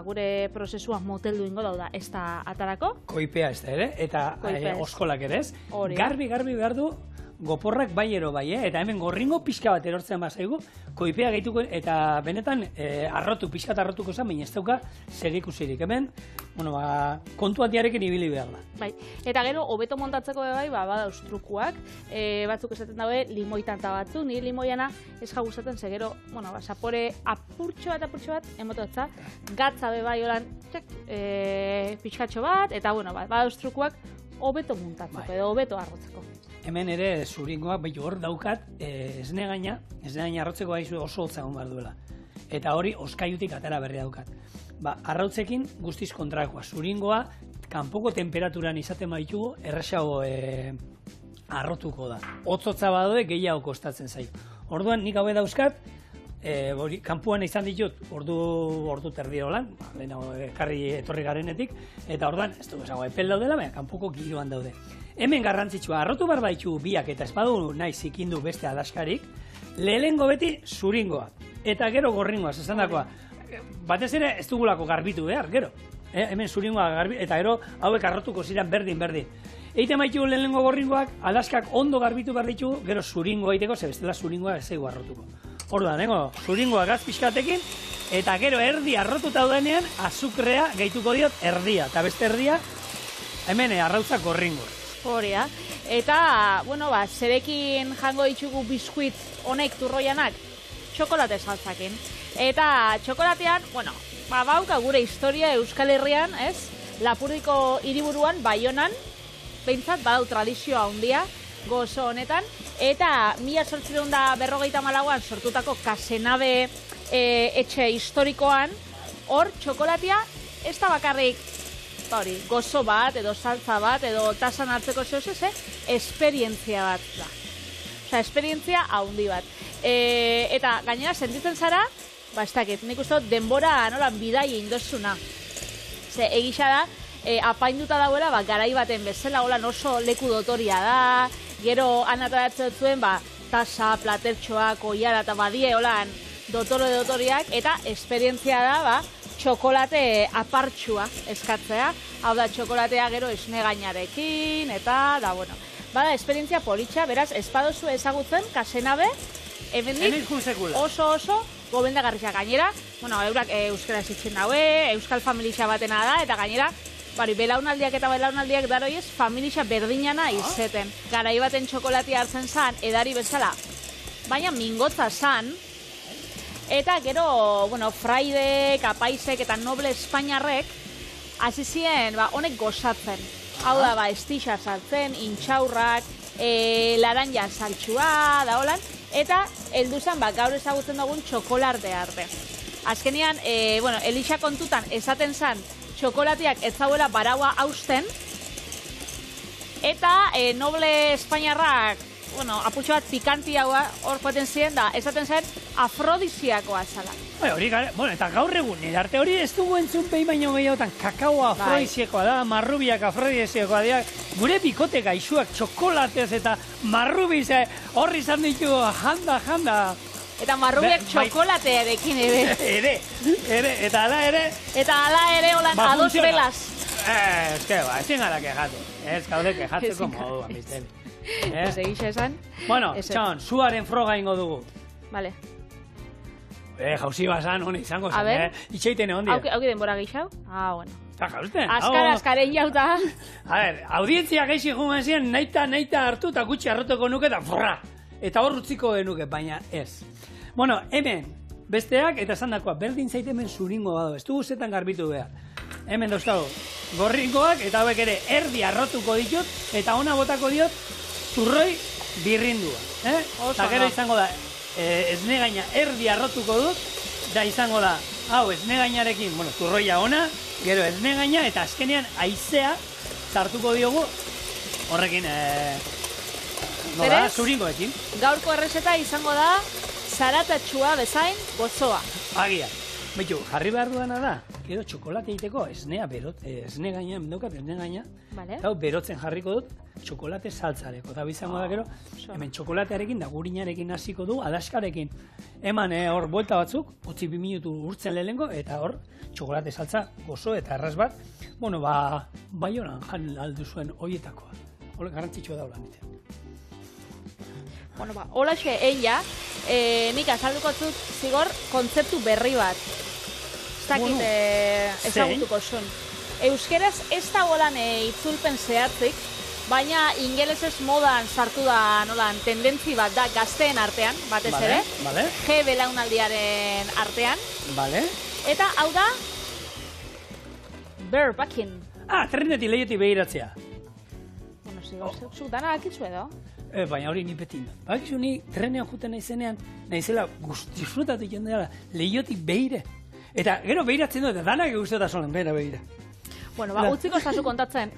gure prozesua moteldu ingo dauda ez da atarako. Koipea ez da ere, eta oskolak ere ez. Garbi behar du, goporrak bai ero bai, eta hemen gorringo pixka bat erortzen bazaigu, koipea gehituko, eta benetan pixka eta arrotuko zen, baina ez dauka segikusirik. Hemen, kontu handiarekin ibili behar da. Bai, eta gero, hobeto montatzeko bai, badauz trukuak, batzuk esaten daue limoitanta batzu, ni limoiana ez jaguzaten, ze gero, sapore apurtxo bat, emototza, gatza be bai holan, pixkatxo bat, eta badauz trukuak hobeto montatzeko, edo hobeto arrotzeko. Hemen ere zuringoak, hor daukat, esnegaina arrotzeko gaizu oso hotza egon behar duela. Eta hori, oskaiutik atera berria daukat. Arrautzekin guztiz kontrakoa. Zuringoa, kanpoko temperaturan izaten baitugu, erraxago arrotuko da. Hotzotza badaude gehiago kostatzen zaitu. Orduan, nik haue dauzkat, kanpuan izan ditut, ordu terdi holan, lehenago etorri garenetik, eta orduan, ez dugu esango, epel daudela, baina kanpoko giroan daude. Hemen garrantzitsua, arrotu behar baitu biak eta espadu nahi zikindu beste adaskarik, lehengo beti zuringoa, eta gero gorringoa, esan dakoa. Batez ere ez dugulako garbitu behar, gero. Hemen zuringoa garbitu, eta gero hauek arrotuko ziren berdin. Eiten baitu lehengo gorringoak, adaskak ondo garbitu behar ditugu, gero zuringoa egiteko, ze bestela zuringoa ez zaigu arrotuko. Orduan, zuringoa gaz pixkatekin, eta gero erdia arrotuta daudenean, azukrea gehituko diot erdia, eta beste erdia, hemen arrautza korringo. Horia. Eta, bueno, zerekin jango ditugu biskuit honek turroianak, txokolate saltzakin. Eta txokolatean, bueno, bauka gure historia Euskal Herrian, ez? Lapurdiko hiriburuan, Baionan, behintzat badau tradizioa handia gozo honetan, eta 1854an sortutako Kasenabe etxe historikoan, hor txokolatea ez da bakarrik gozo bat, edo saltza bat, edo tasan hartzeko esperientzia bat da. Osa, esperientzia handi bat. Eta gainera, sentitzen zara, ez dakit, nik uste denbora nola bidai indozuna. Ze, egisa da, apainduta dauela, garai baten bezala, oso leku dotoria da, gero anataratzen zuen, tasa, platertxoa, koiara eta badie, dotoriak, eta esperientzia da, txokolate apartxua eskatzea, hau da txokolatea gero esne gainarekin, eta da, bueno. Bada, esperientzia politxa, beraz, espadozu ezagutzen, Kasenabe, hemendik oso gobendagarria gainera, bueno, eurak euskara zitzen daue, euskal familia batena da, eta gainera, belaunaldiak eta belaunaldiak daroiez, familia berdinana izeten. Garai baten txokolatea hartzen zan, edari bezala, baina mingotza zan, eta gero, bueno, fraidek, apaisek eta noble espainarrek hasi ziren, honek gozatzen. Hau da, estixa saltzen, intxaurrak, laranja saltxua, da holan, eta heldu zen, gaur ezagutzen dugun txokolarte arte. Azkenean, bueno, Elixa kontutan esaten zen txokolateak ez zauela baraua hausten, eta noble espainarrak, bueno, aputxo bat pikanti haua hor joaten ziren da, esaten zen afrodiziakoa zala. Bueno, eta gaur egun, arte hori ez dugu entzun behin baino gehiotan, kakaoa afrodiziakoa da, marrubiak afrodiziakoa da, gure bikote gaixuak txokolatez eta marrubiz horri izan ditu janda. Eta marrubiak txokolatearekin ere. Eta ala ere, holan ados belaz. Ezin gara kejatu. Ez gaude kejatzeko moduan, bizten. Ez egisa esan. Bueno, txon, zuaren froga ingo dugu. Vale. Jauzi bazan, honi izango zen, itxeiten egon dira. Hauki denbora geixau? Bueno. Eta jauzten. Azkaren jauta. Audientzia geixi jumen ziren, naita hartu eta gutxi arroteko nuke eta forra. Eta hor utziko genuke, baina ez. Bueno, hemen, besteak eta esandakoa, berdin zait hemen zuringo bado, ez dugu zetan garbitu behar. Hemen dauzkago, gorringoak eta hauek ere erdi arrotuko ditut, eta ona botako diot, turroi birrindua. Eta gero izango da, esne gaina erdi arrotuko dut, da izango da, hau esne gainarekin, bueno, turroia ona, gero esne gaina, eta azkenean haizea sartuko diogu, horrekin, zuringoekin. Gaurko errezeta izango da, zaratatxua bezain gozoa. Agia. Baitu, jarri behar duena da, gero txokolate egiteko esnea esne gaina, mendaukat esne gaina, eta berotzen jarriko dut txokolate saltzareko. Eta bizango da gero, hemen txokolatearekin da gurinarekin hasiko du, adaskarekin. Eman hor buelta batzuk, utzi 2 minutu urtzen lehengo, eta hor txokolate saltza gozo eta erraz bat, bueno, Baionan jan aldu zuen hoietakoa. Hole garrantzitsua da hola mitzen. Bueno, holaxe eia, nik azalduko zut zigor kontzeptu berri bat. Ez dakit ezagutuko zuen. Euskeraz ez da holan itzulpen zehatzik, baina ingelesez modan sartu da nolan tendentzi bat da gazteen artean, batez ere. G belaunaldiaren artean. Eta hau da barebacking. Trenetik lehiatik behiratzea. Bueno, zigor, zuk dana akitzu edo? Baina hori ni betin da. Bakizu ni trenean juten naizenean, naizela disfrutatu jendela lehiotik behire. Eta gero behiratzen dut, danak guztiota solen behira. Bueno, utziko zazu kontatzen,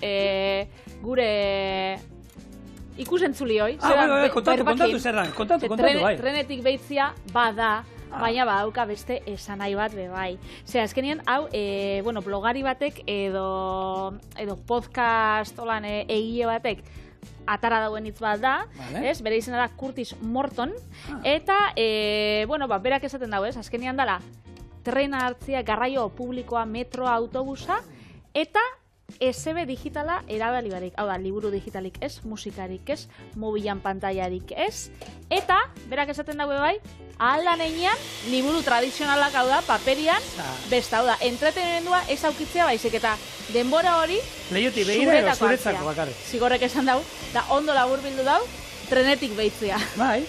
gure ikusentzuli hoi. Kontatu zerran, kontatu bai. Trenetik behitzia bada, baina badauka beste esan nahi bat bai. Zer, azkenean, hau, blogari batek edo podcast egile batek atara dauen hitz bat da, bere izena da Curtis Morton, eta, berak esaten dago, azkenean dela, trena hartzia, garraio publikoa, metroa, autobusa, eta ESB digitala erabili barik. Hau da, liburu digitalik ez, musikarik ez, mobilan pantailarik ez, eta, berak esaten dago bai, ahaldan einean, liburu tradizionalak hau da, paperian, besta, hau da, entretenimendua ez aukitzea baizik, eta denbora hori, lehioti behira edo zuretzako bakarrik. Zigorrek esan dau, da ondo laburbildu dau, trenetik behitzea. Bai.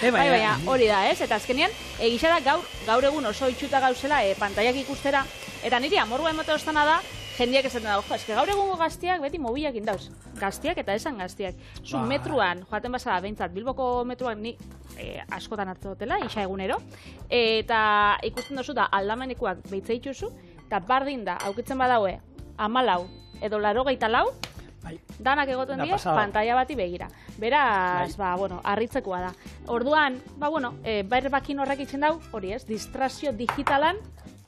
Baina, hori da, ez? Eta azkenean, egixara gaur egun oso itxuta gauzela pantaiak ikustera, eta niri amorua emate ostana da, jendiak esaten dago, eske gaur egungo gaztiak beti mobilak indauz. Gaztiak eta esan gaztiak. Zu metruan, joaten bazara behintzat, Bilboko metruan ni askotan hartu dutela, isa egunero, eta ikusten dozu da aldamenikoak behitze dituzu, eta bardin da, aukitzen badaue, 14 edo 84, danak egoten die, pantaila bati begira. Beraz, harritzekoa da. Orduan, bakin horrek itzen dau, hori ez, distrazio digitalan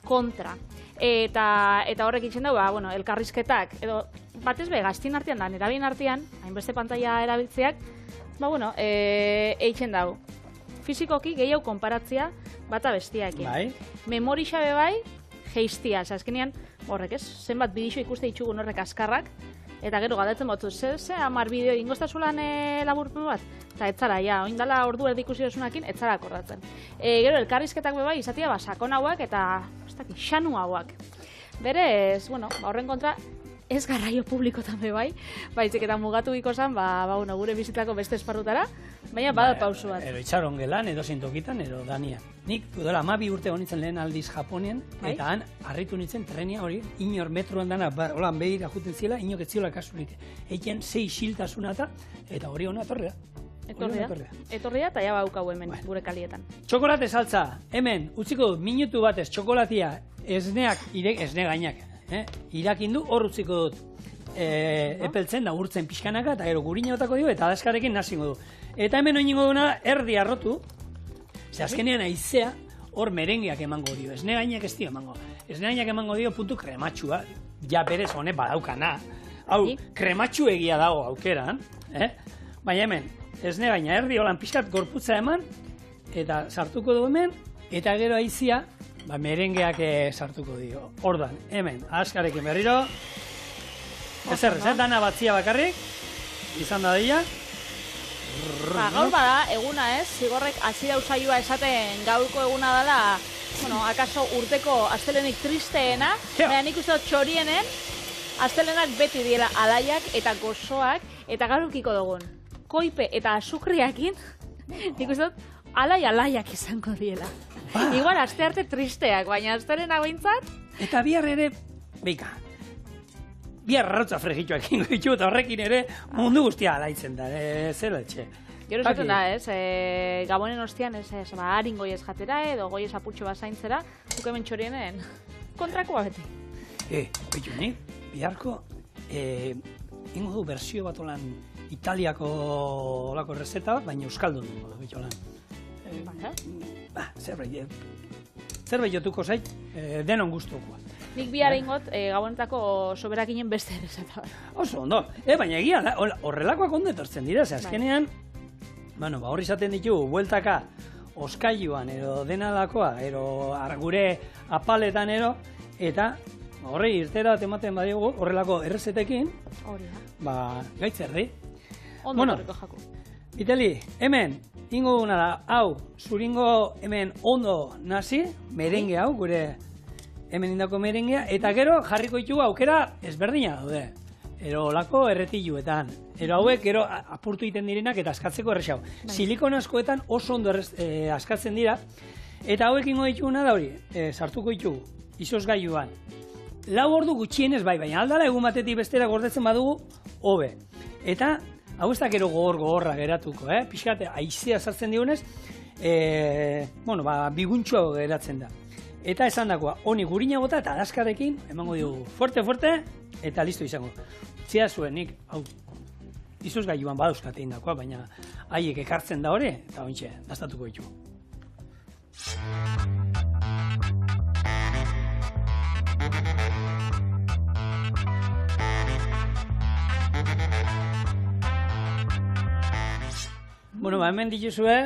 kontra. Eta horrek itzen dau, elkarrizketak, edo batez be, gaztien artean da, nerabien artean, hainbeste pantaila erabiltzeak, eitzen dau. Fizikoki gehiago konparatzea bata bestiakin. Memori xabe bai, geiztia, azkenean, horrek ez, zenbat bidixo ikuste ditugun horrek askarrak, eta gero galdetzen botzu, ze 10 bideo ingoztazulan laburpen bat? Eta etzara, oindala ordu erdi ikusi dosunakin, etzara akordatzen. Gero, elkarrizketak bebai, izatea, sakon hauak eta, xanu hauak. Berez, horren kontra, ez garraio publikotan bebai, baizik eta mugatu ikozan, gure bizitako beste esparrutara, baina bada pausu bat. Ero itxaron gelan, edo zintokitan, edo dania. Nik, dela, 12 urte honitzen lehen aldiz Japonien, eta han, harritu nintzen trenia hori, inor metroan dana, holan behira juten ziela, inok etziola kasurik. Eiken 6 xiltasuna eta hori hona etorrea. Etorrea eta ja baukau hemen, gure kalietan. Txokolate saltza, hemen, utziko dut, minutu batez, txokolatia, esne gainak, irakindu, hor utziko dut. Epeltzen da urtzen pixkanaka, eta gero gurina otako dio, eta adaskarekin nazingo du. Eta hemen oingo duna, erdi arrotu, ze azkenean aizea, hor merengeak emango dio, esne gainak ez dio emango. Esne gainak emango dio puntu krematxua, ja berez honek badaukana. Hau, krematxu egia dago aukeran, baina hemen, esne gaina erdi holan pixkat gorputza eman, eta sartuko du hemen, eta gero aizia, merengeak sartuko dio. Ordan, hemen, askarekin berriro, ezer, dana batzia bakarrik, izan da dira. Gaur bada, eguna ez, zigorrek hasi dauzaioa esaten gaurko eguna dela, akaso urteko astelenik tristeena, baina nik uste dut txorienen, astelenak beti diela alaiak eta gozoak, eta gaurukiko dugun. Koipe eta azukriakin, nik uste dut, alaiak izango diela. Igual, aste arte tristeak, baina astelenak behintzat. Eta bihar ere, beika, bihar arrautza fregituak ingo ditu, eta horrekin ere mundu guztia alaitzen da, zero etxe. Gero esaten da, Gabonen ostian, harin goiez jatera, edo goiez aputxo bat zaintzera, zuk hemen txorienen kontrakoa beti. Bitu, nik, biharko, ingo du berzio bat olan Italiako olako rezeta bat, baina euskaldun dugu, bitu olan. Zerbait jotuko zait, denon guztukoa. Nik bihar ingot, Gabonetako soberakinen beste erezeta. Oso, ondo. Baina egia, horrelakoak ondo etortzen dira, ze azkenean, horri izaten ditugu, bueltaka, oskailuan, edo denalakoa, edo gure apaletan, eta horri irtera bat ematen badiogu, horrelako errezetekin, gaitzerdi. Ondo torriko jaku. Itali, hemen, ingo duna da, hau, zuringo hemen ondo nazi, merengue hau, gure hemen indako merengea, eta gero jarriko ditugu aukera ezberdina daude. Ero olako erretiluetan. Ero hauek gero apurtu egiten direnak eta askatzeko errexau. Silikon askoetan oso ondo askatzen dira, eta hauek ingo dituguna da hori, sartuko ditugu, izozgailuan. 4 ordu gutxienez bai, baina aldala egun batetik bestera gordetzen badugu, hobe. Eta hau ez da gero gogorra geratuko, pixkate aizea sartzen dionez, biguntxua geratzen da. Eta esan dakoa, honi gurina bota eta adaskarekin, emango dugu fuerte, eta listo izango. Zia zuen nik, hau, izozgailuan badauzkatein dakoa, baina haiek ekartzen da hori, eta hointxe, dastatuko ditu. Hemen dituzue,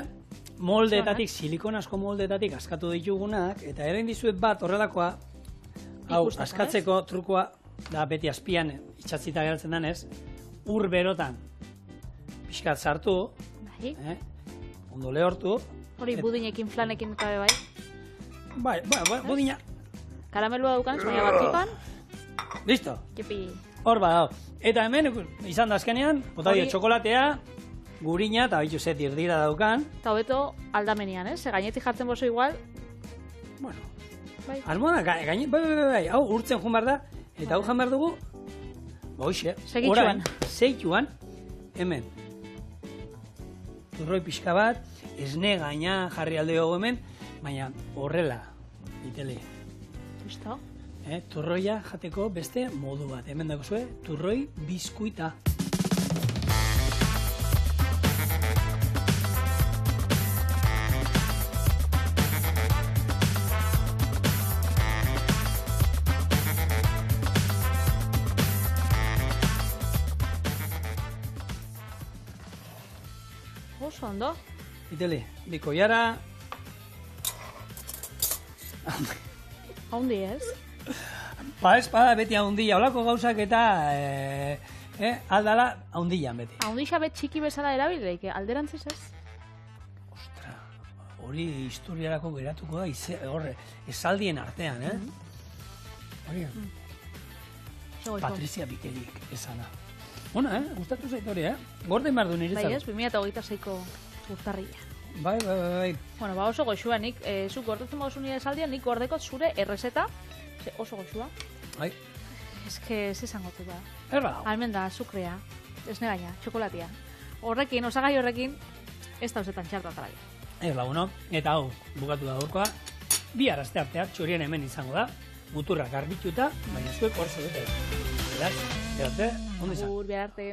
moldeetatik, silikonazko moldeetatik askatu ditugunak, eta eren dizuet bat horrelakoa, hau, askatzeko trukoa, da beti azpian itxatzita geratzen denez, ur berotan pixkat sartu, ondo lehortu. Hori budinekin, flanekin kabe bai? Bai, budina. Karamelua dukan, baina batzipan. Listo. Jepi. Hor badao. Eta hemen, izan da azkenean, bota dio txokolatea, gurina, eta bitu zet dirdira daukan. Eta hobeto aldamenian, ez? Gainetik jartzen bozo igual. Bueno. Bai. Almohada, bai, hau urtzen jun behar da, eta hau jan behar dugu, hoxe, segitxuan. Segitxuan, hemen. Turroi pixka bat, esne gaina jarri alde dugu hemen, baina horrela, itele. Listo. Turroia jateko beste modu bat, hemen dago zuen, turroi biskuita. Oso ondo. Itele, biko jara. Haundi ez? Ba ez, bada beti haundia, olako gauzak eta aldala haundian beti. Haundixa bet txiki bezala erabileik, alderantziz ez? Ostra, hori historiarako geratuko da, horre, esaldien artean, Hori, Patrizia Bikerik esana. Bona, gustatu zait hori, Gorde behar du niretzat. Bai ez, 2026ko urtarria. Bai. Bueno, ba oso goxua, nik, zuk gordetzen bauzu nire esaldian, nik gordekot zure errezeta, oso goxua. Bai. Ez que ez izango da. Erra. Almenda, azukrea, esne gaina, txokolatia. Horrekin, osagai horrekin, ez da usetan txartu atarai. Ez laguno, eta hau, bukatu da gaurkoa, bihar aste arteak txorien hemen izango da, muturrak garbituta, baina zuek hor zaudete. Beraz, bihar arte, ondo izan. Bihar arte.